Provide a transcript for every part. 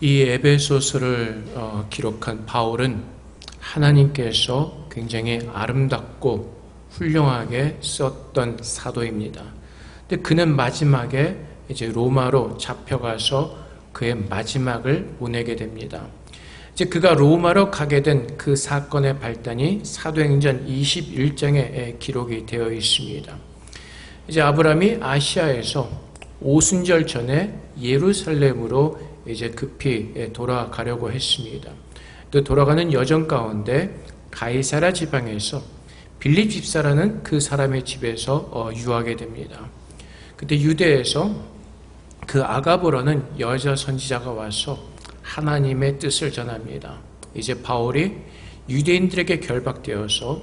이 에베소서를 기록한 바울은 하나님께서 굉장히 아름답고 훌륭하게 썼던 사도입니다. 근데 그는 마지막에 이제 로마로 잡혀가서 그의 마지막을 보내게 됩니다. 이제 그가 로마로 가게 된 그 사건의 발단이 사도행전 21장에 기록이 되어 있습니다. 이제 아브라함이 아시아에서 오순절 전에 예루살렘으로 이제 급히 돌아가려고 했습니다. 또 돌아가는 여정 가운데 가이사랴 지방에서 빌립 집사라는 그 사람의 집에서 유하게 됩니다. 그때 유대에서 그 아가보라는 여자 선지자가 와서 하나님의 뜻을 전합니다. 이제 바울이 유대인들에게 결박되어서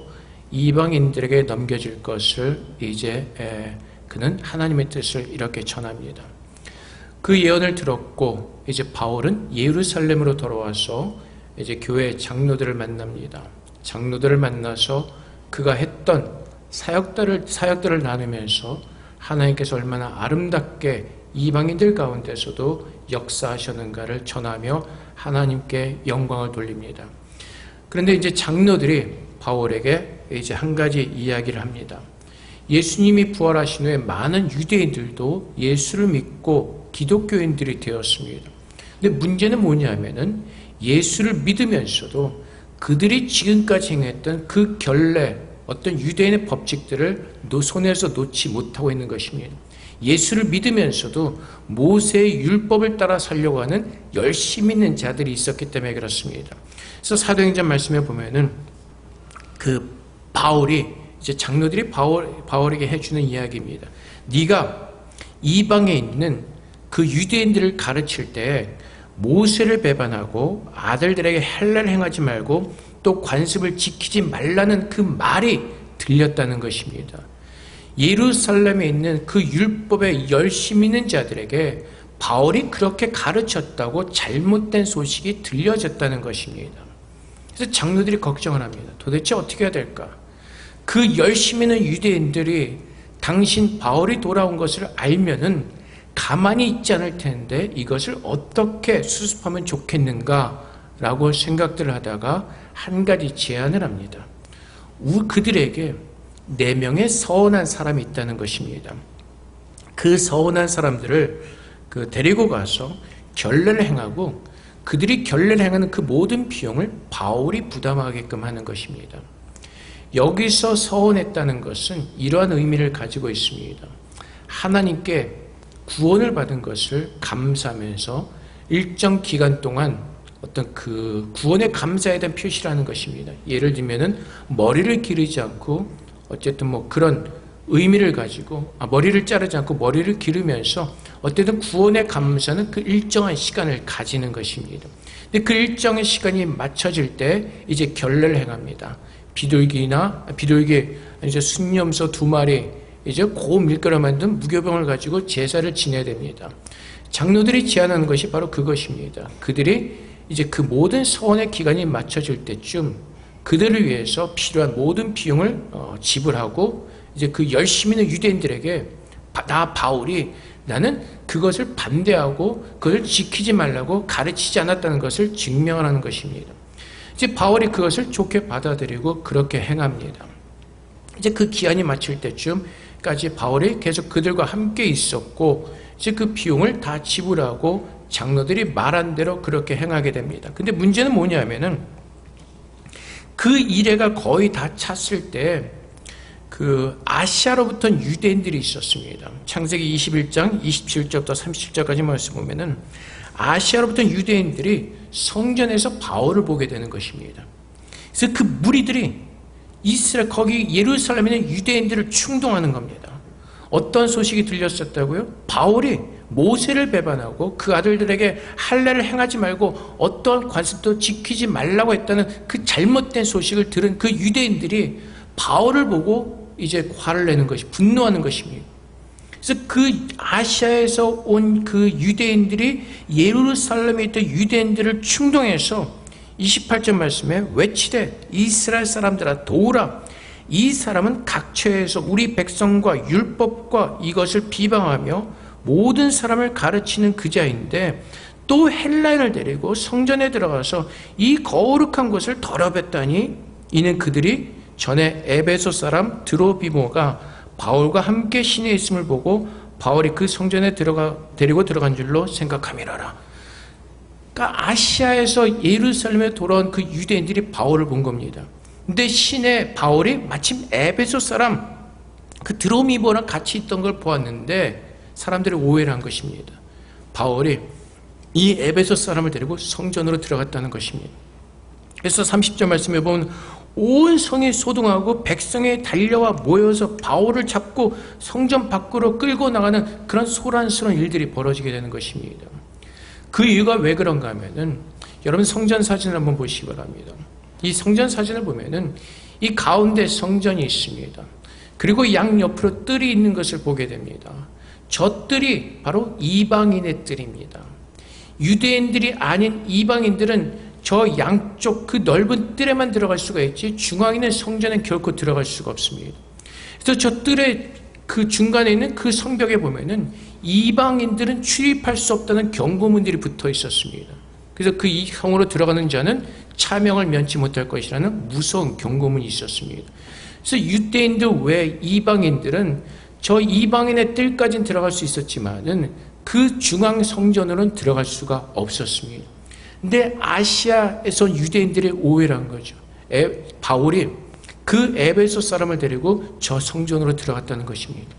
이방인들에게 넘겨질 것을 이제 그는 하나님의 뜻을 이렇게 전합니다. 그 예언을 들었고 이제 바울은 예루살렘으로 돌아와서 이제 교회 장로들을 만납니다. 장로들을 만나서 그가 했던 사역들을 나누면서 하나님께서 얼마나 아름답게 이방인들 가운데서도 역사하셨는가를 전하며 하나님께 영광을 돌립니다. 그런데 이제 장로들이 바울에게 이제 한 가지 이야기를 합니다. 예수님이 부활하신 후에 많은 유대인들도 예수를 믿고 기독교인들이 되었습니다. 근데 문제는 뭐냐면은 예수를 믿으면서도 그들이 지금까지 행했던 그 결례, 어떤 유대인의 법칙들을 손에서 놓지 못하고 있는 것입니다. 예수를 믿으면서도 모세의 율법을 따라 살려고 하는 열심히 있는 자들이 있었기 때문에 그렇습니다. 그래서 사도행전 말씀에 보면은 그 바울이 이제 장로들이 바울에게 해주는 이야기입니다. 네가 이방에 있는 그 유대인들을 가르칠 때 모세를 배반하고 아들들에게 헬례를 행하지 말고 또 관습을 지키지 말라는 그 말이 들렸다는 것입니다. 예루살렘에 있는 그 율법에 열심히 있는 자들에게 바울이 그렇게 가르쳤다고 잘못된 소식이 들려졌다는 것입니다. 그래서 장로들이 걱정을 합니다. 도대체 어떻게 해야 될까? 그 열심히 있는 유대인들이 당신 바울이 돌아온 것을 알면은 가만히 있지 않을 텐데 이것을 어떻게 수습하면 좋겠는가라고 생각들을 하다가 한 가지 제안을 합니다. 그들에게 4명의 서운한 사람이 있다는 것입니다. 그 서운한 사람들을 데리고 가서 결례를 행하고 그들이 결례를 행하는 그 모든 비용을 바울이 부담하게끔 하는 것입니다. 여기서 서운했다는 것은 이러한 의미를 가지고 있습니다. 하나님께 구원을 받은 것을 감사하면서 일정 기간 동안 어떤 그 구원의 감사에 대한 표시라는 것입니다. 예를 들면은 머리를 기르지 않고 어쨌든 뭐 그런 의미를 가지고 머리를 자르지 않고 머리를 기르면서 어쨌든 구원의 감사는 그 일정한 시간을 가지는 것입니다. 근데 그 일정의 시간이 맞춰질 때 이제 결례를 행합니다. 비둘기 이제 순념소 2마리 이제 고 밀가루 만든 무교병을 가지고 제사를 지내야 됩니다. 장로들이 제안하는 것이 바로 그것입니다. 그들이 이제 그 모든 서원의 기간이 맞춰질 때쯤 그들을 위해서 필요한 모든 비용을 지불하고 이제 그 열심히 있는 유대인들에게 바울이 나는 그것을 반대하고 그것을 지키지 말라고 가르치지 않았다는 것을 증명하는 것입니다. 이제 바울이 그것을 좋게 받아들이고 그렇게 행합니다. 이제 그 기한이 맞출 때쯤까지 바울이 계속 그들과 함께 있었고 이제 그 비용을 다 지불하고 장로들이 말한 대로 그렇게 행하게 됩니다. 근데 문제는 뭐냐면은 그 일회가 거의 다 찼을 때 그 아시아로부터 유대인들이 있었습니다. 창세기 21장 27절부터 37절까지 말씀 보면은 아시아로부터 유대인들이 성전에서 바울을 보게 되는 것입니다. 그래서 그 무리들이 거기 예루살렘에 있는 유대인들을 충동하는 겁니다. 어떤 소식이 들렸었다고요? 바울이 모세를 배반하고 그 아들들에게 할례를 행하지 말고 어떤 관습도 지키지 말라고 했다는 그 잘못된 소식을 들은 그 유대인들이 바울을 보고 이제 화를 내는 것이 분노하는 것입니다. 그래서 그 아시아에서 온 그 유대인들이 예루살렘에 있던 유대인들을 충동해서 28절 말씀에 외치되 이스라엘 사람들아 도우라. 이 사람은 각처에서 우리 백성과 율법과 이것을 비방하며 모든 사람을 가르치는 그자인데 또 헬라인을 데리고 성전에 들어가서 이 거룩한 곳을 더럽혔다니 이는 그들이 전에 에베소 사람 드로비모가 바울과 함께 시내에 있음을 보고 바울이 그 성전에 데리고 들어간 줄로 생각함이라라. 그러니까 아시아에서 예루살렘에 돌아온 그 유대인들이 바울을 본 겁니다. 근데 시내 바울이 마침 에베소 사람 그 드로미모랑 같이 있던 걸 보았는데 사람들이 오해를 한 것입니다. 바울이 이 에베소 사람을 데리고 성전으로 들어갔다는 것입니다. 그래서 30절 말씀에 보면 온 성이 소동하고 백성이 달려와 모여서 바울을 잡고 성전 밖으로 끌고 나가는 그런 소란스러운 일들이 벌어지게 되는 것입니다. 그 이유가 왜 그런가 하면은 여러분 성전 사진을 한번 보시기 바랍니다. 이 성전 사진을 보면은 이 가운데 성전이 있습니다. 그리고 양옆으로 뜰이 있는 것을 보게 됩니다. 저 뜰이 바로 이방인의 뜰입니다. 유대인들이 아닌 이방인들은 저 양쪽 그 넓은 뜰에만 들어갈 수가 있지 중앙에 있는 성전은 결코 들어갈 수가 없습니다. 그래서 저 뜰의 그 중간에 있는 그 성벽에 보면은 이방인들은 출입할 수 없다는 경고문들이 붙어 있었습니다. 그래서 그 이 성으로 들어가는 자는 차명을 면치 못할 것이라는 무서운 경고문이 있었습니다. 그래서 유대인들 외 이방인들은 저 이방인의 뜰까지는 들어갈 수 있었지만은 그 중앙 성전으로는 들어갈 수가 없었습니다. 근데 아시아에서 유대인들이 오해를 한 거죠. 바울이 그 에베소 사람을 데리고 저 성전으로 들어갔다는 것입니다.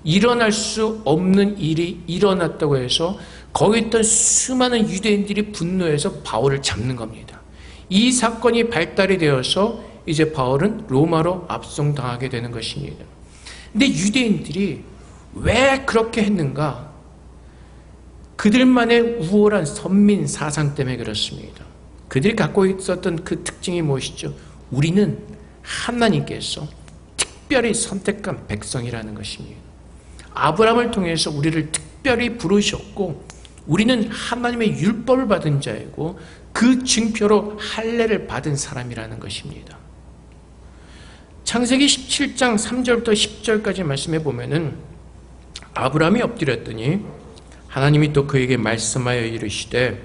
일어날 수 없는 일이 일어났다고 해서 거기 있던 수많은 유대인들이 분노해서 바울을 잡는 겁니다. 이 사건이 발달이 되어서 이제 바울은 로마로 압송당하게 되는 것입니다. 근데 유대인들이 왜 그렇게 했는가? 그들만의 우월한 선민 사상 때문에 그렇습니다. 그들이 갖고 있었던 그 특징이 무엇이죠? 우리는 하나님께서 특별히 선택한 백성이라는 것입니다. 아브라함을 통해서 우리를 특별히 부르셨고 우리는 하나님의 율법을 받은 자이고 그 증표로 할례를 받은 사람이라는 것입니다. 창세기 17장 3절부터 10절까지 말씀해 보면은 아브라함이 엎드렸더니 하나님이 또 그에게 말씀하여 이르시되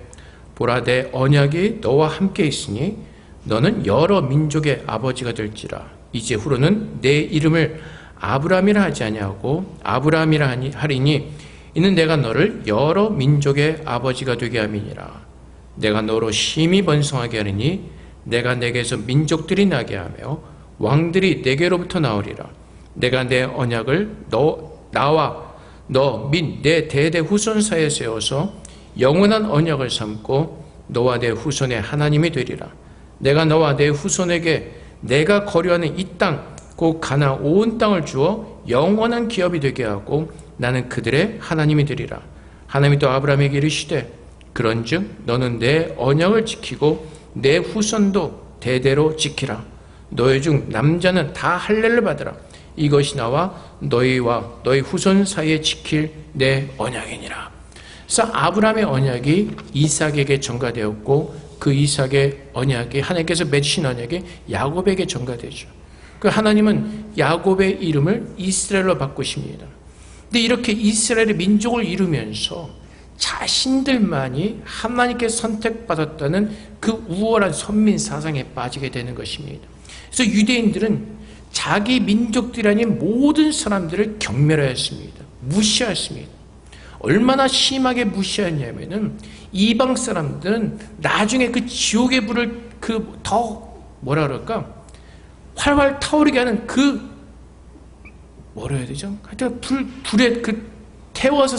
보라 내 언약이 너와 함께 있으니 너는 여러 민족의 아버지가 될지라 이제 후로는 내 이름을 아브라함이라 하지 아니하고 아브라함이라 하리니 이는 내가 너를 여러 민족의 아버지가 되게 함이니라. 내가 너로 심히 번성하게 하리니 내가 내게서 민족들이 나게 하며 왕들이 내게로부터 나오리라. 내가 내 언약을 나와 너 및 내 대대 후손 사이에 세워서 영원한 언약을 삼고 너와 내 후손의 하나님이 되리라. 내가 너와 내 후손에게 내가 거류하는 이 땅 곧 가나안 온 땅을 주어 영원한 기업이 되게 하고 나는 그들의 하나님이 되리라. 하나님이 또 아브라함에게 이르시되 그런즉 너는 내 언약을 지키고 내 후손도 대대로 지키라. 너희 중 남자는 다 할례를 받으라. 이것이 나와 너희와 너희 후손 사이에 지킬 내 언약이니라. 그래서 아브라함의 언약이 이삭에게 전가되었고 그 이삭의 언약이 하나님께서 맺으신 언약이 야곱에게 전가되죠. 그 하나님은 야곱의 이름을 이스라엘로 바꾸십니다. 근데 이렇게 이스라엘의 민족을 이루면서 자신들만이 하나님께 선택받았다는 그 우월한 선민 사상에 빠지게 되는 것입니다. 그래서 유대인들은 자기 민족들이 아닌 모든 사람들을 경멸하였습니다. 무시하였습니다. 얼마나 심하게 무시하였냐면은 이방 사람들은 나중에 그 지옥의 불을 더 뭐라 그럴까? 활활 타오르게 하는 뭐라 해야 되죠? 하여튼 불에 태워서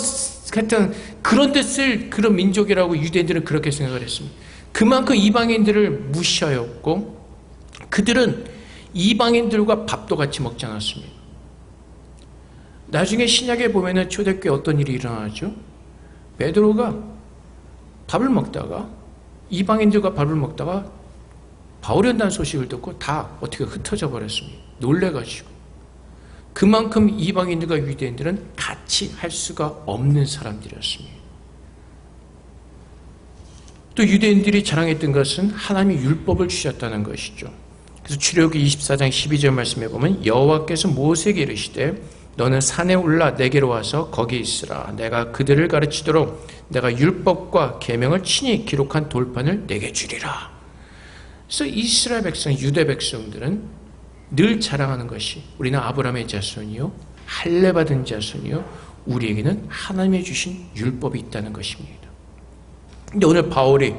하여튼 그런 데 쓸 그런 민족이라고 유대인들은 그렇게 생각을 했습니다. 그만큼 이방인들을 무시하였고 그들은 이방인들과 밥도 같이 먹지 않았습니다. 나중에 신약에 보면은 초대교회 어떤 일이 일어나죠? 베드로가 밥을 먹다가 이방인들과 밥을 먹다가 바울이 온다는 소식을 듣고 다 어떻게 흩어져 버렸습니다. 놀래가지고. 그만큼 이방인들과 유대인들은 같이 할 수가 없는 사람들이었습니다. 또 유대인들이 자랑했던 것은 하나님이 율법을 주셨다는 것이죠. 그래서 출애굽기 24장 12절 말씀해 보면 여호와께서 모세에게 이르시되 너는 산에 올라 내게로 와서 거기 있으라. 내가 그들을 가르치도록 내가 율법과 계명을 친히 기록한 돌판을 내게 주리라. 그래서 이스라엘 백성, 유대 백성들은 늘 자랑하는 것이 우리는 아브라함의 자손이요 할례받은 자손이요 우리에게는 하나님이 주신 율법이 있다는 것입니다. 근데 오늘 바울이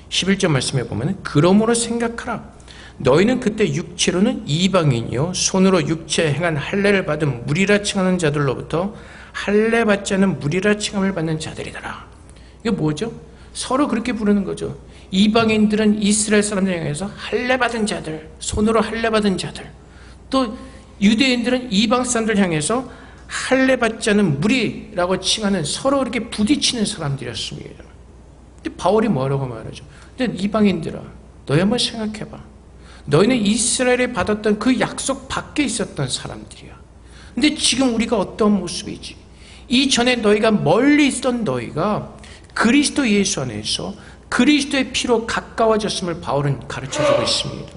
11절 말씀에 보면 그러므로 생각하라. 너희는 그때 육체로는 이방인이요 손으로 육체에 행한 할례를 받은 무리라 칭하는 자들로부터 할례 받지 않은 무리라 칭함을 받는 자들이더라. 이게 뭐죠? 서로 그렇게 부르는 거죠. 이방인들은 이스라엘 사람들 향해서 할례 받은 자들, 손으로 할례 받은 자들, 또 유대인들은 이방 사람들 향해서 할례 받지 않은 무리라고 칭하는 서로 이렇게 부딪히는 사람들이었습니다. 근데 바울이 뭐라고 말하죠? 근데 이방인들아, 너희 한번 생각해봐. 너희는 이스라엘에 받았던 그 약속 밖에 있었던 사람들이야. 근데 지금 우리가 어떤 모습이지? 이전에 너희가 멀리 있던 너희가 그리스도 예수 안에서 그리스도의 피로 가까워졌음을 바울은 가르쳐주고 있습니다.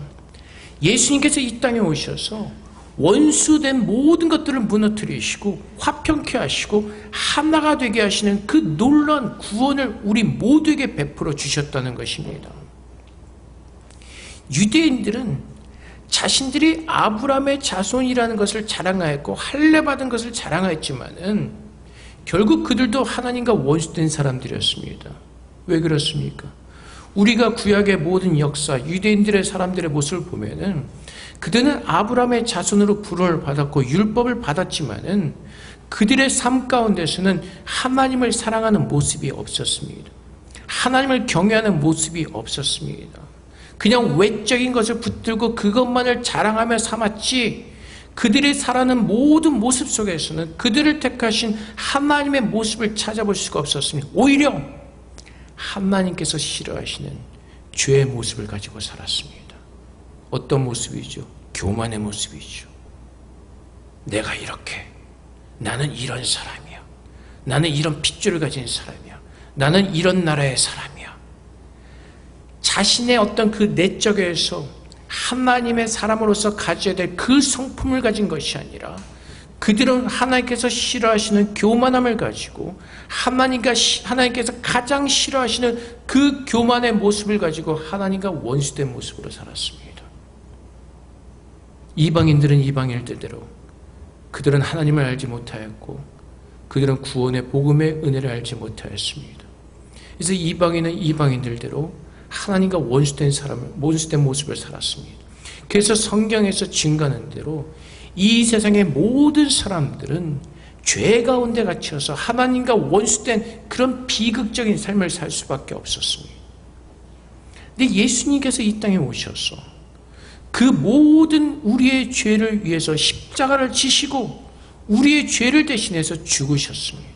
예수님께서 이 땅에 오셔서 원수된 모든 것들을 무너뜨리시고 화평케 하시고 하나가 되게 하시는 그 놀라운 구원을 우리 모두에게 베풀어 주셨다는 것입니다. 유대인들은 자신들이 아브라함의 자손이라는 것을 자랑하였고 할례받은 것을 자랑하였지만은 결국 그들도 하나님과 원수된 사람들이었습니다. 왜 그렇습니까? 우리가 구약의 모든 역사, 유대인들의 사람들의 모습을 보면은 그들은 아브라함의 자손으로 부름을 받았고 율법을 받았지만은 그들의 삶 가운데서는 하나님을 사랑하는 모습이 없었습니다. 하나님을 경외하는 모습이 없었습니다. 그냥 외적인 것을 붙들고 그것만을 자랑하며 삼았지 그들이 살아가는 모든 모습 속에서는 그들을 택하신 하나님의 모습을 찾아볼 수가 없었습니다. 오히려 하나님께서 싫어하시는 죄의 모습을 가지고 살았습니다. 어떤 모습이죠? 교만의 모습이죠. 내가 이렇게, 나는 이런 사람이야. 나는 이런 핏줄을 가진 사람이야. 나는 이런 나라의 사람이야. 자신의 어떤 그 내적에서 하나님의 사람으로서 가져야 될 그 성품을 가진 것이 아니라 그들은 하나님께서 싫어하시는 교만함을 가지고 하나님께서 가장 싫어하시는 그 교만의 모습을 가지고 하나님과 원수된 모습으로 살았습니다. 이방인들은 이방인들대로 그들은 하나님을 알지 못하였고 그들은 구원의 복음의 은혜를 알지 못하였습니다. 그래서 이방인은 이방인들대로 하나님과 원수된 모습을 살았습니다. 그래서 성경에서 증거하는 대로 이 세상의 모든 사람들은 죄 가운데 갇혀서 하나님과 원수된 그런 비극적인 삶을 살 수밖에 없었습니다. 근데 예수님께서 이 땅에 오셔서 그 모든 우리의 죄를 위해서 십자가를 지시고 우리의 죄를 대신해서 죽으셨습니다.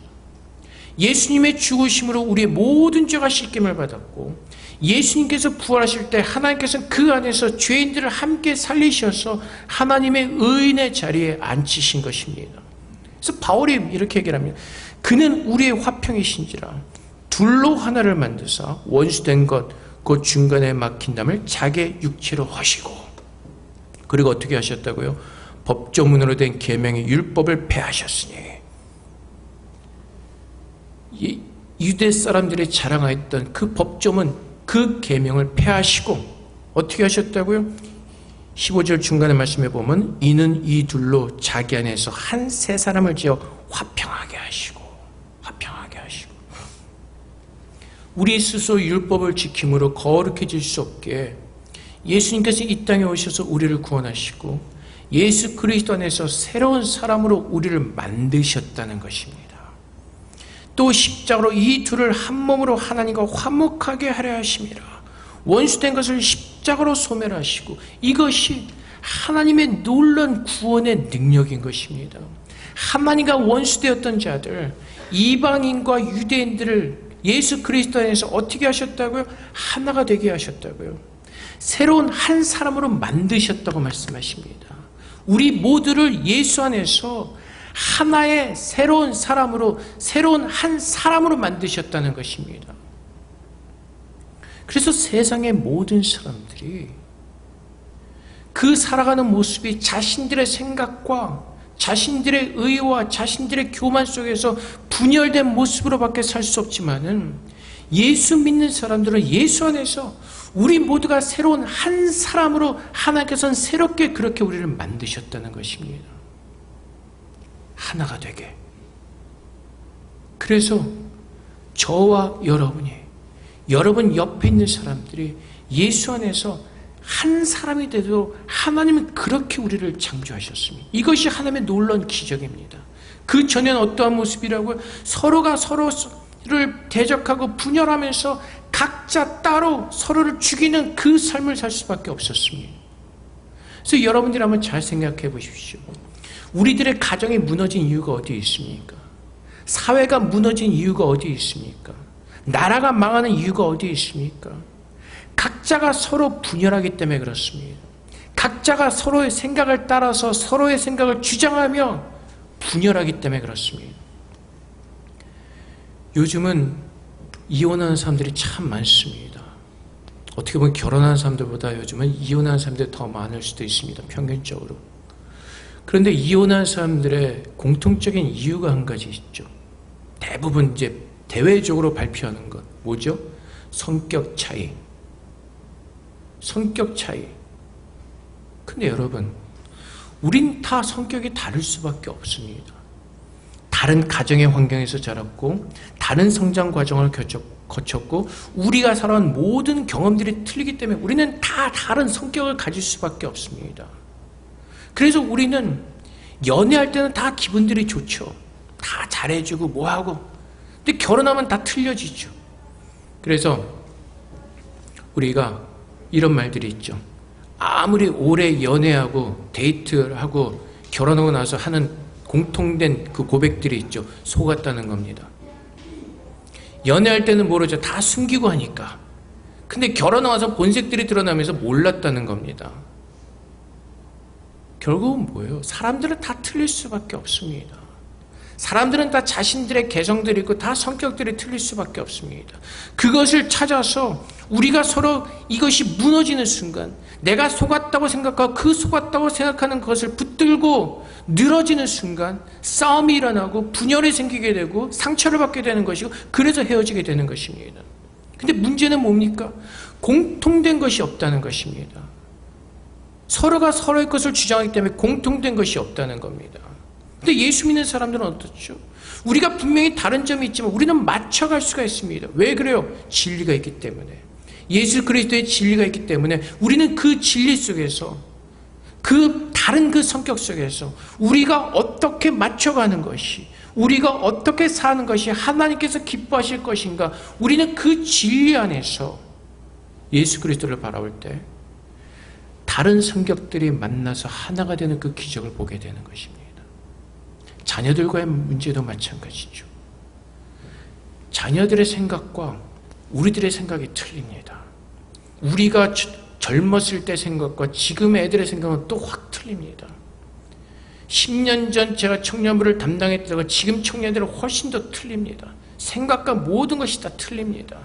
예수님의 죽으심으로 우리의 모든 죄가 씻김을 받았고 예수님께서 부활하실 때 하나님께서는 그 안에서 죄인들을 함께 살리셔서 하나님의 의인의 자리에 앉히신 것입니다. 그래서 바울이 이렇게 얘기를 합니다. 그는 우리의 화평이신지라 둘로 하나를 만드사 원수된 것 곧 중간에 막힌 담을 자기의 육체로 하시고 그리고 어떻게 하셨다고요? 법조문으로 된 계명의 율법을 폐하셨으니 유대 사람들이 자랑하였던 그 법조문 그 계명을 폐하시고 어떻게 하셨다고요? 15절 중간에 말씀해 보면 이는 이 둘로 자기 안에서 한 세 사람을 지어 화평하게 하시고 우리 스스로 율법을 지킴으로 거룩해질 수 없게 예수님께서 이 땅에 오셔서 우리를 구원하시고 예수 그리스도 안에서 새로운 사람으로 우리를 만드셨다는 것입니다. 또 십자가로 이 둘을 한 몸으로 하나님과 화목하게 하려 하심이라. 원수된 것을 십자가로 소멸하시고 이것이 하나님의 놀라운 구원의 능력인 것입니다. 하나님과 원수되었던 자들 이방인과 유대인들을 예수 그리스도 안에서 어떻게 하셨다고요? 하나가 되게 하셨다고요. 새로운 한 사람으로 만드셨다고 말씀하십니다. 우리 모두를 예수 안에서 하나의 새로운 사람으로 새로운 한 사람으로 만드셨다는 것입니다. 그래서 세상의 모든 사람들이 그 살아가는 모습이 자신들의 생각과 자신들의 의와 자신들의 교만 속에서 분열된 모습으로밖에 살 수 없지만은 예수 믿는 사람들은 예수 안에서 우리 모두가 새로운 한 사람으로 하나님께서는 새롭게 그렇게 우리를 만드셨다는 것입니다. 하나가 되게. 그래서 저와 여러분이, 여러분 옆에 있는 사람들이 예수 안에서 한 사람이 되도록 하나님은 그렇게 우리를 창조하셨습니다. 이것이 하나님의 놀라운 기적입니다. 그 전에는 어떠한 모습이라고요? 서로가 서로를 대적하고 분열하면서 각자 따로 서로를 죽이는 그 삶을 살 수밖에 없었습니다. 그래서 여러분들이 한번 잘 생각해 보십시오. 우리들의 가정이 무너진 이유가 어디에 있습니까? 사회가 무너진 이유가 어디에 있습니까? 나라가 망하는 이유가 어디에 있습니까? 각자가 서로 분열하기 때문에 그렇습니다. 각자가 서로의 생각을 따라서 서로의 생각을 주장하며 분열하기 때문에 그렇습니다. 요즘은 이혼하는 사람들이 참 많습니다. 어떻게 보면 결혼하는 사람들보다 요즘은 이혼하는 사람들이 더 많을 수도 있습니다. 평균적으로. 그런데 이혼하는 사람들의 공통적인 이유가 한 가지 있죠. 대부분 이제 대외적으로 발표하는 것. 뭐죠? 성격 차이. 성격 차이. 근데 여러분, 우린 다 성격이 다를 수밖에 없습니다. 다른 가정의 환경에서 자랐고 다른 성장 과정을 거쳤고 우리가 살아온 모든 경험들이 틀리기 때문에 우리는 다 다른 성격을 가질 수밖에 없습니다. 그래서 우리는 연애할 때는 다 기분들이 좋죠. 다 잘해주고 뭐하고. 근데 결혼하면 다 틀려지죠. 그래서 우리가 이런 말들이 있죠. 아무리 오래 연애하고 데이트를 하고 결혼하고 나서 하는 공통된 그 고백들이 있죠. 속았다는 겁니다. 연애할 때는 모르죠. 다 숨기고 하니까. 근데 결혼하고 나서 본색들이 드러나면서 몰랐다는 겁니다. 결국은 뭐예요? 사람들은 다 틀릴 수밖에 없습니다. 사람들은 다 자신들의 개성들이 있고 다 성격들이 틀릴 수밖에 없습니다. 그것을 찾아서 우리가 서로 이것이 무너지는 순간 내가 속았다고 생각하고 그 속았다고 생각하는 것을 붙들고 늘어지는 순간 싸움이 일어나고 분열이 생기게 되고 상처를 받게 되는 것이고 그래서 헤어지게 되는 것입니다. 근데 문제는 뭡니까? 공통된 것이 없다는 것입니다. 서로가 서로의 것을 주장하기 때문에 공통된 것이 없다는 겁니다. 근데 예수 믿는 사람들은 어떻죠? 우리가 분명히 다른 점이 있지만 우리는 맞춰갈 수가 있습니다. 왜 그래요? 진리가 있기 때문에. 예수 그리스도의 진리가 있기 때문에 우리는 그 진리 속에서 그 다른 그 성격 속에서 우리가 어떻게 맞춰가는 것이 우리가 어떻게 사는 것이 하나님께서 기뻐하실 것인가 우리는 그 진리 안에서 예수 그리스도를 바라볼 때 다른 성격들이 만나서 하나가 되는 그 기적을 보게 되는 것입니다. 자녀들과의 문제도 마찬가지죠. 자녀들의 생각과 우리들의 생각이 틀립니다. 우리가 젊었을 때 생각과 지금의 애들의 생각은 또 확 틀립니다. 10년 전 제가 청년부를 담당했다가 지금 청년들은 훨씬 더 틀립니다. 생각과 모든 것이 다 틀립니다.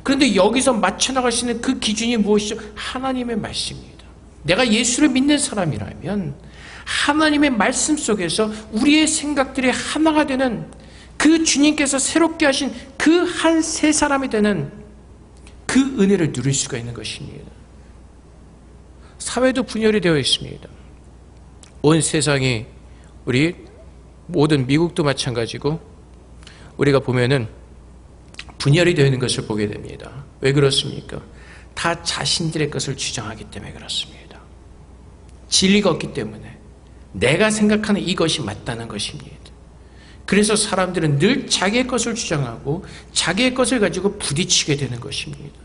그런데 여기서 맞춰나갈 수 있는 그 기준이 무엇이죠? 하나님의 말씀입니다. 내가 예수를 믿는 사람이라면 하나님의 말씀 속에서 우리의 생각들이 하나가 되는 그 주님께서 새롭게 하신 그 한 세 사람이 되는 그 은혜를 누릴 수가 있는 것입니다. 사회도 분열이 되어 있습니다. 온 세상이 우리 모든 미국도 마찬가지고 우리가 보면은 분열이 되어 있는 것을 보게 됩니다. 왜 그렇습니까? 다 자신들의 것을 주장하기 때문에 그렇습니다. 진리가 없기 때문에 내가 생각하는 이것이 맞다는 것입니다. 그래서 사람들은 늘 자기의 것을 주장하고 자기의 것을 가지고 부딪히게 되는 것입니다.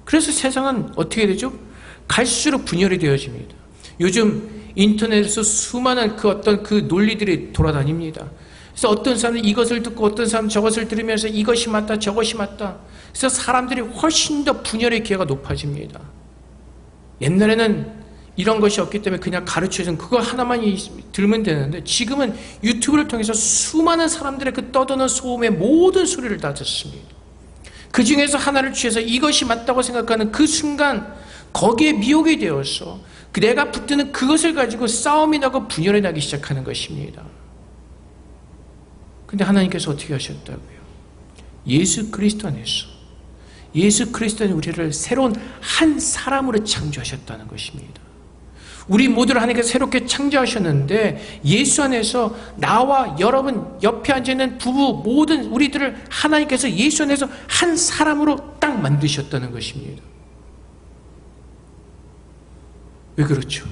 그래서 세상은 어떻게 되죠? 갈수록 분열이 되어집니다. 요즘 인터넷에서 수많은 그 어떤 그 논리들이 돌아다닙니다. 그래서 어떤 사람은 이것을 듣고 어떤 사람은 저것을 들으면서 이것이 맞다 저것이 맞다. 그래서 사람들이 훨씬 더 분열의 기회가 높아집니다. 옛날에는 이런 것이 없기 때문에 그냥 가르쳐주는 그거 하나만 들으면 되는데 지금은 유튜브를 통해서 수많은 사람들의 그 떠도는 소음의 모든 소리를 다 듣습니다. 그 중에서 하나를 취해서 이것이 맞다고 생각하는 그 순간 거기에 미혹이 되어서 내가 붙드는 그것을 가지고 싸움이 나고 분열이 나기 시작하는 것입니다. 근데 하나님께서 어떻게 하셨다고요? 예수 그리스도 안에서, 예수 그리스도 안에 우리를 새로운 한 사람으로 창조하셨다는 것입니다. 우리 모두를 하나님께서 새롭게 창조하셨는데 예수 안에서 나와 여러분 옆에 앉아있는 부부 모든 우리들을 하나님께서 예수 안에서 한 사람으로 딱 만드셨다는 것입니다. 왜 그렇죠?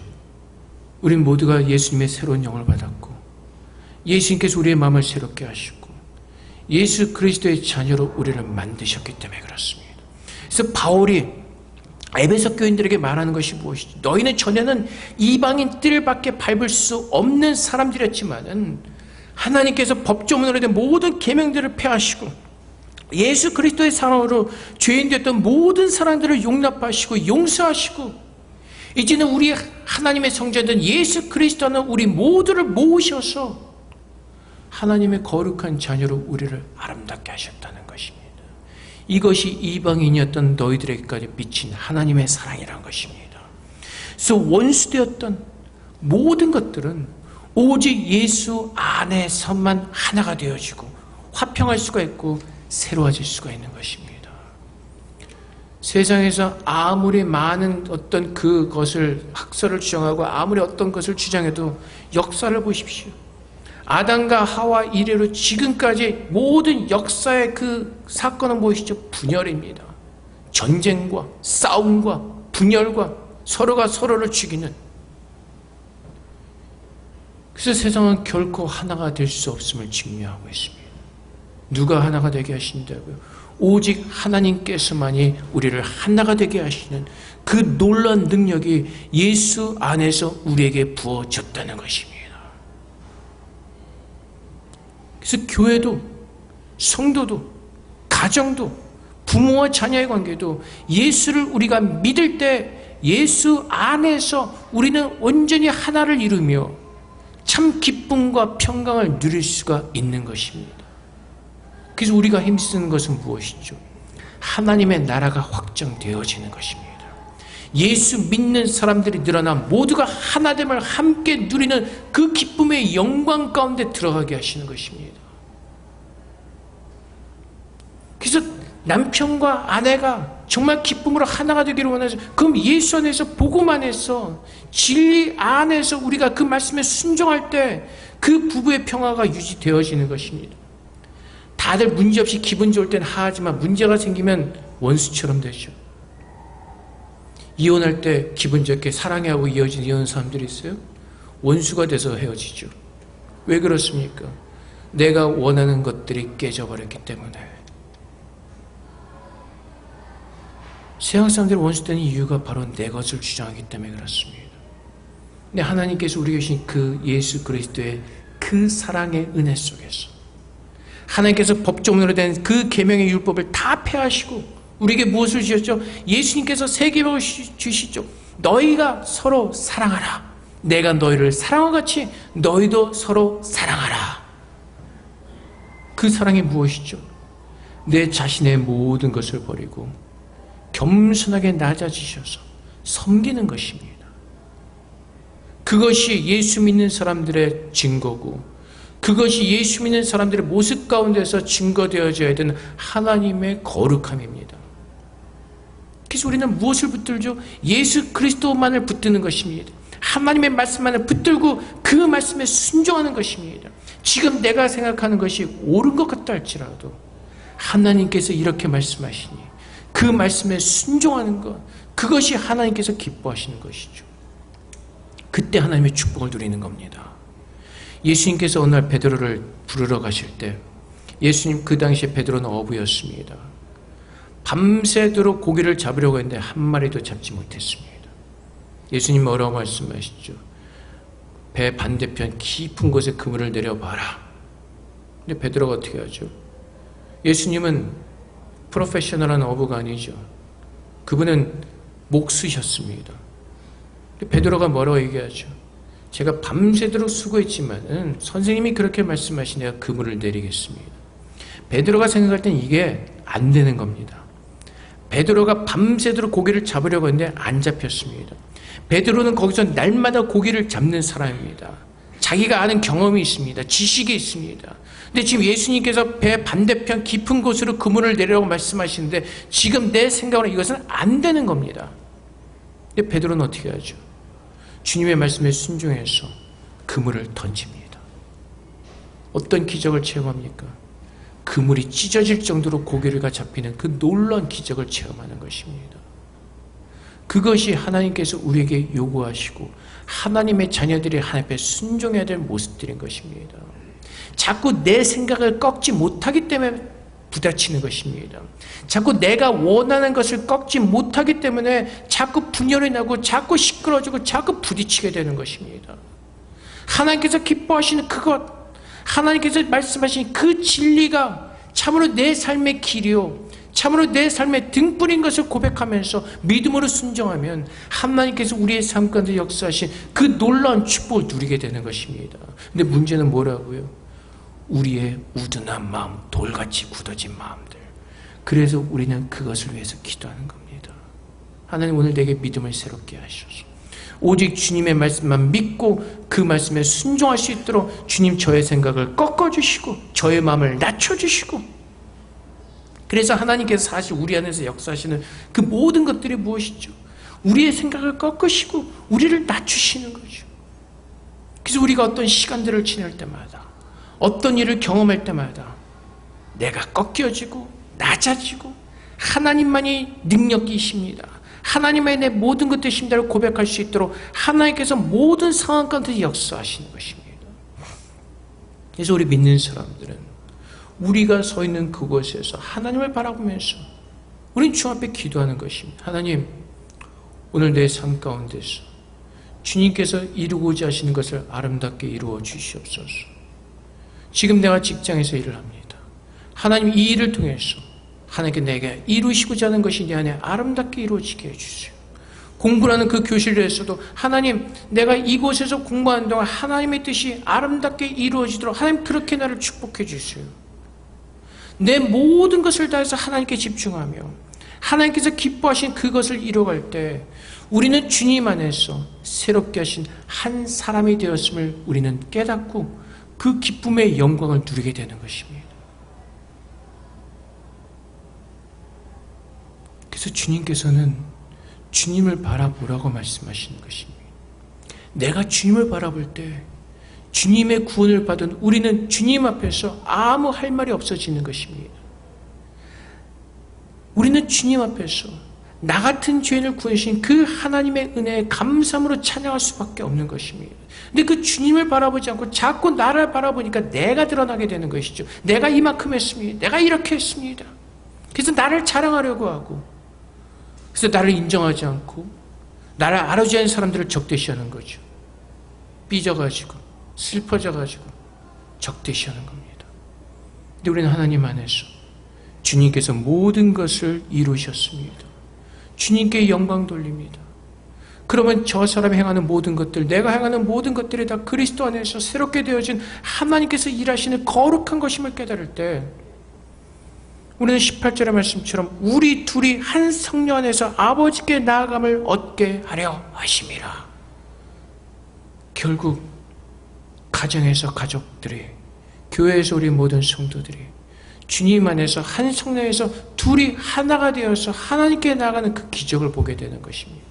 우리 모두가 예수님의 새로운 영을 받았고 예수님께서 우리의 마음을 새롭게 하시고 예수 그리스도의 자녀로 우리를 만드셨기 때문에 그렇습니다. 그래서 바울이 에베소 교인들에게 말하는 것이 무엇이죠? 너희는 전에는 이방인 뜰밖에 밟을 수 없는 사람들이었지만은 하나님께서 법조문으로 된 모든 계명들을 폐하시고 예수 그리스도의 사랑으로 죄인 되었던 모든 사람들을 용납하시고 용서하시고 이제는 우리 하나님의 성자된 예수 그리스도는 우리 모두를 모으셔서 하나님의 거룩한 자녀로 우리를 아름답게 하셨다는 것입니다. 이것이 이방인이었던 너희들에게까지 미친 하나님의 사랑이라는 것입니다. 그래서 원수되었던 모든 것들은 오직 예수 안에서만 하나가 되어지고 화평할 수가 있고 새로워질 수가 있는 것입니다. 세상에서 아무리 많은 어떤 그것을 학설을 주장하고 아무리 어떤 것을 주장해도 역사를 보십시오. 아담과 하와 이래로 지금까지 모든 역사의 그 사건은 무엇이죠? 분열입니다. 전쟁과 싸움과 분열과 서로가 서로를 죽이는. 그래서 세상은 결코 하나가 될 수 없음을 증명하고 있습니다. 누가 하나가 되게 하신다고요? 오직 하나님께서만이 우리를 하나가 되게 하시는 그 놀라운 능력이 예수 안에서 우리에게 부어졌다는 것입니다. 그래서 교회도, 성도도, 가정도, 부모와 자녀의 관계도 예수를 우리가 믿을 때 예수 안에서 우리는 온전히 하나를 이루며 참 기쁨과 평강을 누릴 수가 있는 것입니다. 그래서 우리가 힘쓰는 것은 무엇이죠? 하나님의 나라가 확정되어지는 것입니다. 예수 믿는 사람들이 늘어나 모두가 하나됨을 함께 누리는 그 기쁨의 영광 가운데 들어가게 하시는 것입니다. 그래서 남편과 아내가 정말 기쁨으로 하나가 되기를 원하죠. 그럼 예수 안에서 복음 안에서 진리 안에서 우리가 그 말씀에 순종할 때 그 부부의 평화가 유지되어지는 것입니다. 다들 문제없이 기분 좋을 땐 하하지만 문제가 생기면 원수처럼 되죠. 이혼할 때 기분 좋게 사랑해하고 이어진 이혼 사람들이 있어요. 원수가 돼서 헤어지죠. 왜 그렇습니까? 내가 원하는 것들이 깨져버렸기 때문에. 세상 사람들이 원수되는 이유가 바로 내 것을 주장하기 때문에 그렇습니다. 근데 하나님께서 우리에게 주신 그 예수 그리스도의 그 사랑의 은혜 속에서 하나님께서 법조문으로 된 그 계명의 율법을 다 폐하시고 우리에게 무엇을 주셨죠? 예수님께서 새 계명을 주시죠. 너희가 서로 사랑하라. 내가 너희를 사랑한 같이 너희도 서로 사랑하라. 그 사랑이 무엇이죠? 내 자신의 모든 것을 버리고 겸손하게 낮아지셔서 섬기는 것입니다. 그것이 예수 믿는 사람들의 증거고 그것이 예수 믿는 사람들의 모습 가운데서 증거되어져야 되는 하나님의 거룩함입니다. 그래서 우리는 무엇을 붙들죠? 예수 그리스도만을 붙드는 것입니다. 하나님의 말씀만을 붙들고 그 말씀에 순종하는 것입니다. 지금 내가 생각하는 것이 옳은 것 같다 할지라도 하나님께서 이렇게 말씀하시니 그 말씀에 순종하는 것, 그것이 하나님께서 기뻐하시는 것이죠. 그때 하나님의 축복을 누리는 겁니다. 예수님께서 어느 날 베드로를 부르러 가실 때 예수님 그 당시에 베드로는 어부였습니다. 밤새도록 고기를 잡으려고 했는데 한 마리도 잡지 못했습니다. 예수님 뭐라고 말씀하시죠? 배 반대편 깊은 곳에 그물을 내려봐라. 근데 베드로가 어떻게 하죠? 예수님은 프로페셔널한 어부가 아니죠. 그분은 목수셨습니다. 베드로가 뭐라고 얘기하죠? 제가 밤새도록 수고했지만 선생님이 그렇게 말씀하시니 내가 그물을 내리겠습니다. 베드로가 생각할 땐 이게 안 되는 겁니다. 베드로가 밤새도록 고기를 잡으려고 했는데 안 잡혔습니다. 베드로는 거기서 날마다 고기를 잡는 사람입니다. 자기가 아는 경험이 있습니다. 지식이 있습니다. 근데 지금 예수님께서 배 반대편 깊은 곳으로 그물을 내리라고 말씀하시는데 지금 내 생각으로 이것은 안 되는 겁니다. 근데 베드로는 어떻게 하죠? 주님의 말씀에 순종해서 그물을 던집니다. 어떤 기적을 체험합니까? 그물이 찢어질 정도로 고기가 잡히는 그 놀라운 기적을 체험하는 것입니다. 그것이 하나님께서 우리에게 요구하시고 하나님의 자녀들이 하나님 앞에 순종해야 될 모습들인 것입니다. 자꾸 내 생각을 꺾지 못하기 때문에 부딪히는 것입니다. 자꾸 내가 원하는 것을 꺾지 못하기 때문에 자꾸 분열이 나고 자꾸 시끄러지고 자꾸 부딪히게 되는 것입니다. 하나님께서 기뻐하시는 그것, 하나님께서 말씀하신 그 진리가 참으로 내 삶의 길이요, 참으로 내 삶의 등불인 것을 고백하면서 믿음으로 순종하면 하나님께서 우리의 삶 가운데 역사하신 그 놀라운 축복을 누리게 되는 것입니다. 근데 문제는 뭐라고요? 우리의 우둔한 마음, 돌같이 굳어진 마음들. 그래서 우리는 그것을 위해서 기도하는 겁니다. 하나님 오늘 내게 믿음을 새롭게 하셔서 오직 주님의 말씀만 믿고 그 말씀에 순종할 수 있도록 주님 저의 생각을 꺾어주시고 저의 마음을 낮춰주시고, 그래서 하나님께서 사실 우리 안에서 역사하시는 그 모든 것들이 무엇이죠? 우리의 생각을 꺾으시고 우리를 낮추시는 거죠. 그래서 우리가 어떤 시간들을 지낼 때마다 어떤 일을 경험할 때마다 내가 꺾여지고 낮아지고 하나님만이 능력이십니다, 하나님의 내 모든 것 되신다고 고백할 수 있도록 하나님께서 모든 상황 가운데 역사하시는 것입니다. 그래서 우리 믿는 사람들은 우리가 서 있는 그곳에서 하나님을 바라보면서 우린 주 앞에 기도하는 것입니다. 하나님, 오늘 내 삶 가운데서 주님께서 이루고자 하시는 것을 아름답게 이루어 주시옵소서. 지금 내가 직장에서 일을 합니다. 하나님, 이 일을 통해서 하나님께 내게 이루시고자 하는 것이 내 안에 아름답게 이루어지게 해주세요. 공부하는 그 교실에서도 하나님, 내가 이곳에서 공부하는 동안 하나님의 뜻이 아름답게 이루어지도록 하나님 그렇게 나를 축복해 주세요. 내 모든 것을 다해서 하나님께 집중하며 하나님께서 기뻐하신 그것을 이루어갈 때 우리는 주님 안에서 새롭게 하신 한 사람이 되었음을 우리는 깨닫고 그 기쁨의 영광을 누리게 되는 것입니다. 그래서 주님께서는 주님을 바라보라고 말씀하시는 것입니다. 내가 주님을 바라볼 때 주님의 구원을 받은 우리는 주님 앞에서 아무 할 말이 없어지는 것입니다. 우리는 주님 앞에서 나 같은 죄인을 구해주신 그 하나님의 은혜에 감사함으로 찬양할 수밖에 없는 것입니다. 근데 그 주님을 바라보지 않고 자꾸 나를 바라보니까 내가 드러나게 되는 것이죠. 내가 이만큼 했습니다. 내가 이렇게 했습니다. 그래서 나를 자랑하려고 하고, 그래서 나를 인정하지 않고 나를 알아주지 않는 사람들을 적대시하는 거죠. 삐져가지고 슬퍼져가지고 적대시하는 겁니다. 근데 우리는 하나님 안에서 주님께서 모든 것을 이루셨습니다. 주님께 영광 돌립니다. 그러면 저 사람이 행하는 모든 것들, 내가 행하는 모든 것들이 다 그리스도 안에서 새롭게 되어진 하나님께서 일하시는 거룩한 것임을 깨달을 때 우리는 18절의 말씀처럼 우리 둘이 한 성령 안에서 아버지께 나아감을 얻게 하려 하심이라. 결국 가정에서 가족들이, 교회에서 우리 모든 성도들이 주님 안에서 한 성령에서 둘이 하나가 되어서 하나님께 나아가는 그 기적을 보게 되는 것입니다.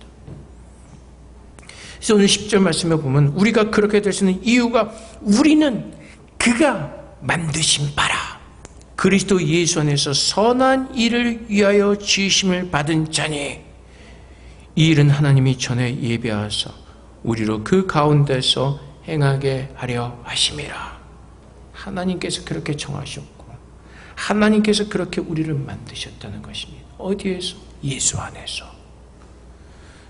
그래서 오늘 10절 말씀에 보면 우리가 그렇게 될 수 있는 이유가 우리는 그가 만드신 바라 그리스도 예수 안에서 선한 일을 위하여 지으심을 받은 자니 이 일은 하나님이 전에 예비하사 우리로 그 가운데서 행하게 하려 하심이라. 하나님께서 그렇게 정하셨고 하나님께서 그렇게 우리를 만드셨다는 것입니다. 어디에서? 예수 안에서.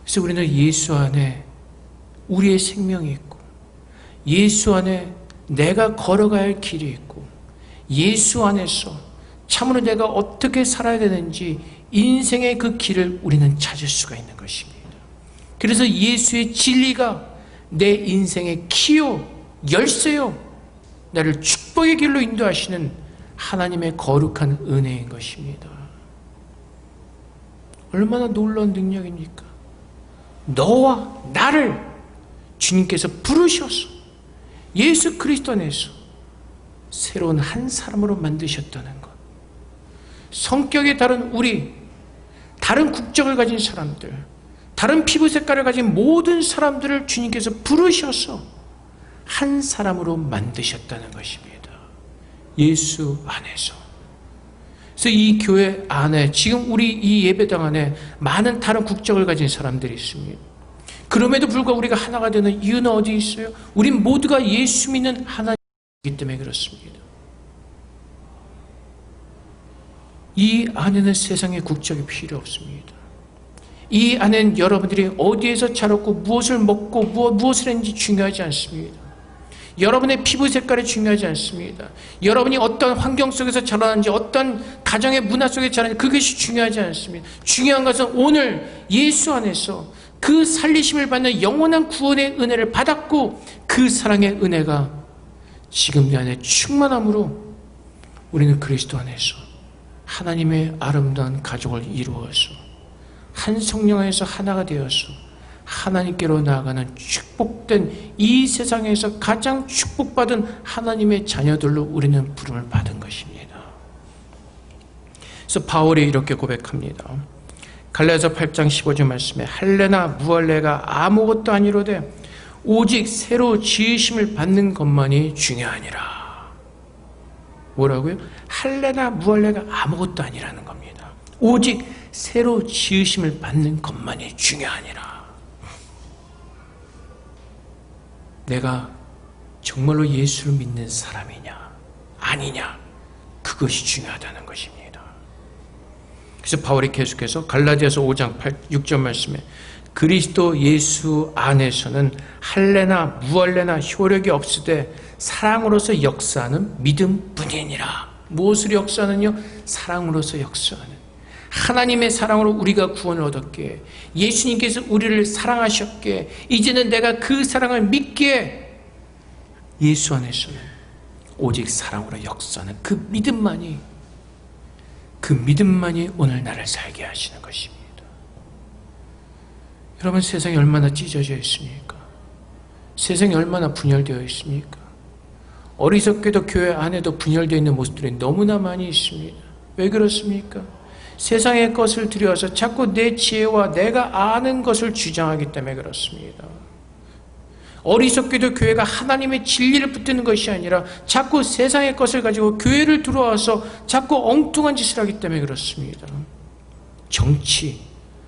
그래서 우리는 예수 안에 우리의 생명이 있고 예수 안에 내가 걸어가야 할 길이 있고 예수 안에서 참으로 내가 어떻게 살아야 되는지 인생의 그 길을 우리는 찾을 수가 있는 것입니다. 그래서 예수의 진리가 내 인생의 키요, 열쇠요, 나를 축복의 길로 인도하시는 하나님의 거룩한 은혜인 것입니다. 얼마나 놀라운 능력입니까? 너와 나를 주님께서 부르셔서 예수 그리스도 안에서 새로운 한 사람으로 만드셨다는 것. 성격이 다른 우리, 다른 국적을 가진 사람들, 다른 피부 색깔을 가진 모든 사람들을 주님께서 부르셔서 한 사람으로 만드셨다는 것입니다. 예수 안에서. 그래서 이 교회 안에, 지금 우리 이 예배당 안에 많은 다른 국적을 가진 사람들이 있습니다. 그럼에도 불구하고 우리가 하나가 되는 이유는 어디 있어요? 우린 모두가 예수 믿는 하나님이기 때문에 그렇습니다. 이 안에는 세상의 국적이 필요 없습니다. 이 안에는 여러분들이 어디에서 자랐고 무엇을 먹고 무엇을 했는지 중요하지 않습니다. 여러분의 피부 색깔이 중요하지 않습니다. 여러분이 어떤 환경 속에서 자라는지, 어떤 가정의 문화 속에 자라는지 그것이 중요하지 않습니다. 중요한 것은 오늘 예수 안에서 그 살리심을 받는 영원한 구원의 은혜를 받았고 그 사랑의 은혜가 지금 내 안에 충만함으로 우리는 그리스도 안에서 하나님의 아름다운 가족을 이루어서 한 성령 안에서 하나가 되어서 하나님께로 나아가는 축복된 이 세상에서 가장 축복받은 하나님의 자녀들로 우리는 부름을 받은 것입니다. 그래서 바울이 이렇게 고백합니다. 갈라디아서 8장 15절 말씀에 할례나 무할례가 아무것도 아니로되 오직 새로 지으심을 받는 것만이 중요하니라. 뭐라고요? 할례나 무할례가 아무것도 아니라는 겁니다. 오직 새로 지으심을 받는 것만이 중요하니라. 내가 정말로 예수를 믿는 사람이냐 아니냐, 그것이 중요하다는 것입니다. 그래서 바울이 계속해서 갈라디아서 5장 6절 말씀에 그리스도 예수 안에서는 할례나 무할례나 효력이 없으되 사랑으로서 역사하는 믿음뿐이니라. 무엇으로 역사하느냐? 사랑으로서 역사하는. 하나님의 사랑으로 우리가 구원을 얻었기에, 예수님께서 우리를 사랑하셨기에 이제는 내가 그 사랑을 믿기에 예수 안에서는 오직 사랑으로 역사하는 그 믿음만이 오늘 나를 살게 하시는 것입니다. 여러분, 세상이 얼마나 찢어져 있습니까? 세상이 얼마나 분열되어 있습니까? 어리석게도 교회 안에도 분열되어 있는 모습들이 너무나 많이 있습니다. 왜 그렇습니까? 세상의 것을 들여서 자꾸 내 지혜와 내가 아는 것을 주장하기 때문에 그렇습니다. 어리석게도 교회가 하나님의 진리를 붙드는 것이 아니라 자꾸 세상의 것을 가지고 교회를 들어와서 자꾸 엉뚱한 짓을 하기 때문에 그렇습니다. 정치,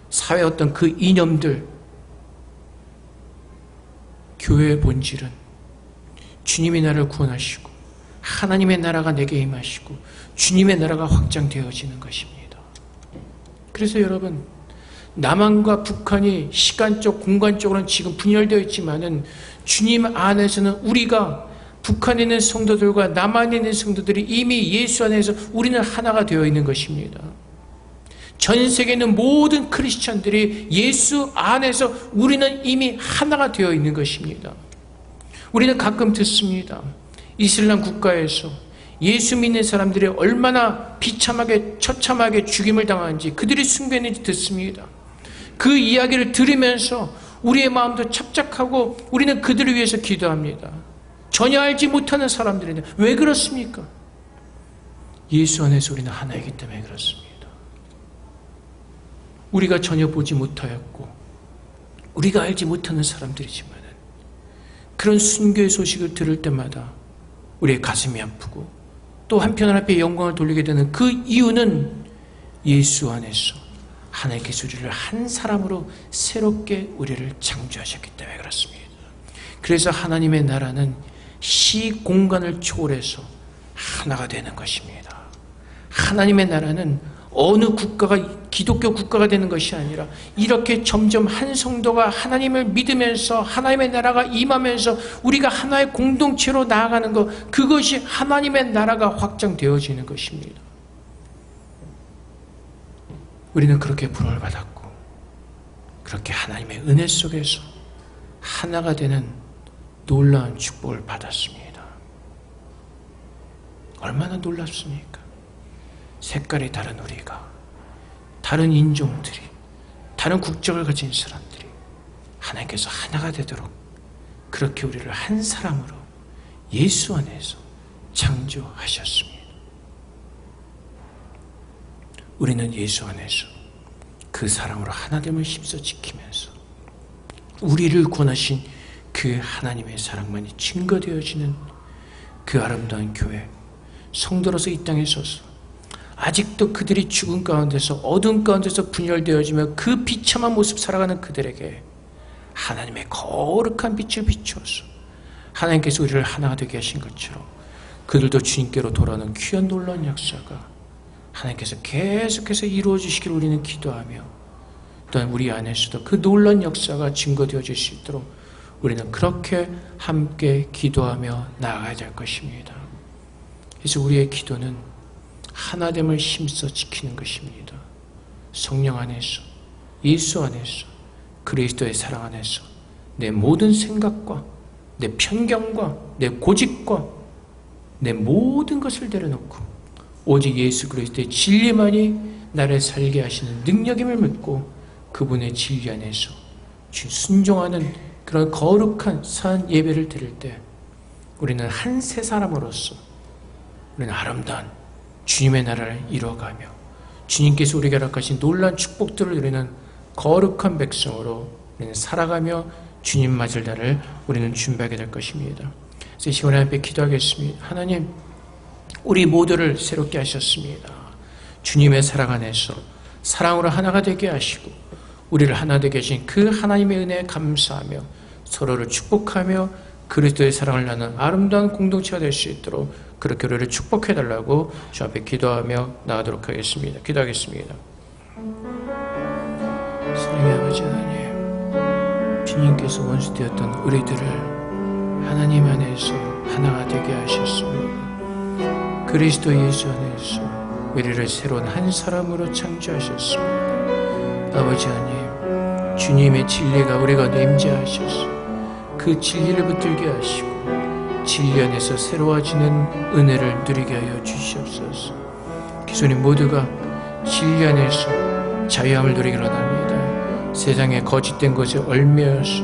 사회 어떤 그 이념들, 교회의 본질은 주님이 나를 구원하시고 하나님의 나라가 내게 임하시고 주님의 나라가 확장되어지는 것입니다. 그래서 여러분, 남한과 북한이 시간적, 공간적으로는 지금 분열되어 있지만은 주님 안에서는 우리가 북한에 있는 성도들과 남한에 있는 성도들이 이미 예수 안에서 우리는 하나가 되어 있는 것입니다. 전 세계에 있는 모든 크리스찬들이 예수 안에서 우리는 이미 하나가 되어 있는 것입니다. 우리는 가끔 듣습니다. 이슬람 국가에서 예수 믿는 사람들이 얼마나 비참하게 처참하게 죽임을 당하는지, 그들이 숭배했는지 듣습니다. 그 이야기를 들으면서 우리의 마음도 착잡하고 우리는 그들을 위해서 기도합니다. 전혀 알지 못하는 사람들인데 왜 그렇습니까? 예수 안에서 우리는 하나이기 때문에 그렇습니다. 우리가 전혀 보지 못하였고 우리가 알지 못하는 사람들이지만 그런 순교의 소식을 들을 때마다 우리의 가슴이 아프고 또 한편 앞에 영광을 돌리게 되는 그 이유는 예수 안에서 하나님께서 우리를 한 사람으로 새롭게 우리를 창조하셨기 때문에 그렇습니다. 그래서 하나님의 나라는 시 공간을 초월해서 하나가 되는 것입니다. 하나님의 나라는 어느 국가가 기독교 국가가 되는 것이 아니라 이렇게 점점 한 성도가 하나님을 믿으면서 하나님의 나라가 임하면서 우리가 하나의 공동체로 나아가는 것, 그것이 하나님의 나라가 확장되어지는 것입니다. 우리는 그렇게 부름을 받았고 그렇게 하나님의 은혜 속에서 하나가 되는 놀라운 축복을 받았습니다. 얼마나 놀랍습니까? 색깔이 다른 우리가, 다른 인종들이, 다른 국적을 가진 사람들이 하나님께서 하나가 되도록 그렇게 우리를 한 사람으로 예수 안에서 창조하셨습니다. 우리는 예수 안에서 그 사랑으로 하나됨을 힘써 지키면서 우리를 구원하신 그 하나님의 사랑만이 증거되어지는 그 아름다운 교회, 성도로서 이 땅에 서서 아직도 그들이 죽은 가운데서 어두운 가운데서 분열되어지며 그 비참한 모습 살아가는 그들에게 하나님의 거룩한 빛을 비추어서 하나님께서 우리를 하나가 되게 하신 것처럼 그들도 주님께로 돌아오는 귀한 놀라운 역사가 하나님께서 계속해서 이루어 주시길 우리는 기도하며, 또한 우리 안에서도 그 놀라운 역사가 증거되어질 수 있도록 우리는 그렇게 함께 기도하며 나아가야 될 것입니다. 그래서 우리의 기도는 하나됨을 힘써 지키는 것입니다. 성령 안에서, 예수 안에서, 그리스도의 사랑 안에서 내 모든 생각과 내 편견과 내 고집과 내 모든 것을 내려놓고 오직 예수 그리스도의 진리만이 나를 살게 하시는 능력임을 믿고 그분의 진리 안에서 순종하는 그런 거룩한 산 예배를 드릴 때 우리는 한 세 사람으로서 우리는 아름다운 주님의 나라를 이뤄가며 주님께서 우리에게 허락하신 놀라운 축복들을 누리는 거룩한 백성으로 우리는 살아가며 주님 맞을 날을 우리는 준비하게 될 것입니다. 그래서 이 시간에 앞에 기도하겠습니다. 하나님, 우리 모두를 새롭게 하셨습니다. 주님의 사랑 안에서 사랑으로 하나가 되게 하시고 우리를 하나 되게 하신 그 하나님의 은혜에 감사하며 서로를 축복하며 그리스도의 사랑을 나누는 아름다운 공동체가 될 수 있도록 그렇게 우리를 축복해달라고 주 앞에 기도하며 나가도록 하겠습니다. 기도하겠습니다. 사랑의 아버지 하나님, 주님께서 원수되었던 우리들을 하나님 안에서 하나가 되게 하셨습니다. 그리스도 예수 안에서 우리를 새로운 한 사람으로 창조하셨습니다. 아버지 하나님, 주님의 진리가 우리 가운데 임재하셔서 그 진리를 붙들게 하시고 진리 안에서 새로워지는 은혜를 누리게 하여 주시옵소서. 기존인 모두가 진리 안에서 자유함을 누리기를 원합니다. 세상에 거짓된 것에 얽매여서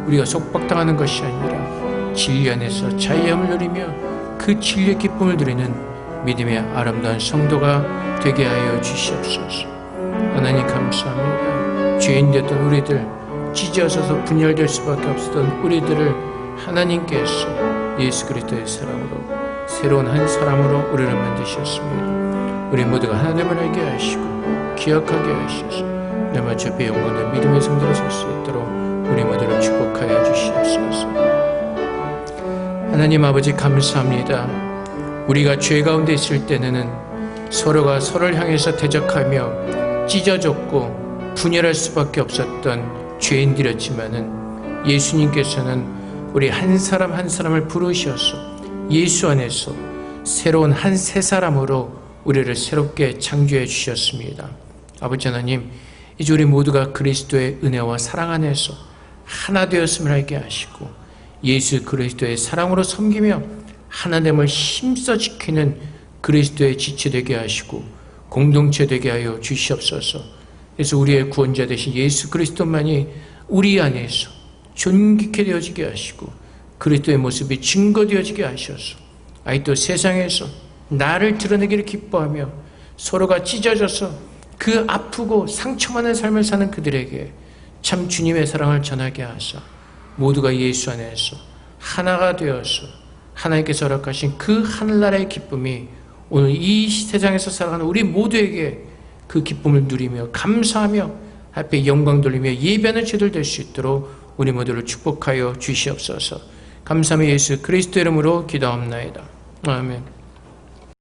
우리가 속박당하는 것이 아니라 진리 안에서 자유함을 누리며 그 진리의 기쁨을 누리는 믿음의 아름다운 성도가 되게 하여 주시옵소서. 하나님 감사합니다. 죄인 됐던 우리들, 찢어져서 분열될 수밖에 없었던 우리들을 하나님께서 예수 그리스도의 사랑으로 새로운 한 사람으로 우리를 만드셨습니다. 우리 모두가 하나님을 알게 하시고 기억하게 하셔서 내가 주 앞에 영광과 믿음의 성도로 설 수 있도록 우리 모두를 축복하여 주시옵소서. 하나님 아버지 감사합니다. 우리가 죄 가운데 있을 때는 서로가 서로를 향해서 대적하며 찢어졌고 분열할 수밖에 없었던 죄인들이었지만은 예수님께서는 우리 한 사람 한 사람을 부르셔서 예수 안에서 새로운 한 세 사람으로 우리를 새롭게 창조해 주셨습니다. 아버지 하나님, 이제 우리 모두가 그리스도의 은혜와 사랑 안에서 하나 되었음을 알게 하시고 예수 그리스도의 사랑으로 섬기며 하나됨을 힘써 지키는 그리스도의 지체 되게 하시고 공동체 되게 하여 주시옵소서. 그래서 우리의 구원자 되신 예수 그리스도만이 우리 안에서 존귀케 되어지게 하시고 그리스도의 모습이 증거되어지게 하셔서 아직도 세상에서 나를 드러내기를 기뻐하며 서로가 찢어져서 그 아프고 상처많은 삶을 사는 그들에게 참 주님의 사랑을 전하게 하사 모두가 예수 안에서 하나가 되어서 하나님께서 허락하신 그 하늘나라의 기쁨이 오늘 이 세상에서 살아가는 우리 모두에게 그 기쁨을 누리며 감사하며 앞에 영광 돌리며 예배하는 제들 될 수 있도록 우리 모두를 축복하여 주시옵소서. 감사하며 예수 그리스도 이름으로 기도합나이다. 아멘.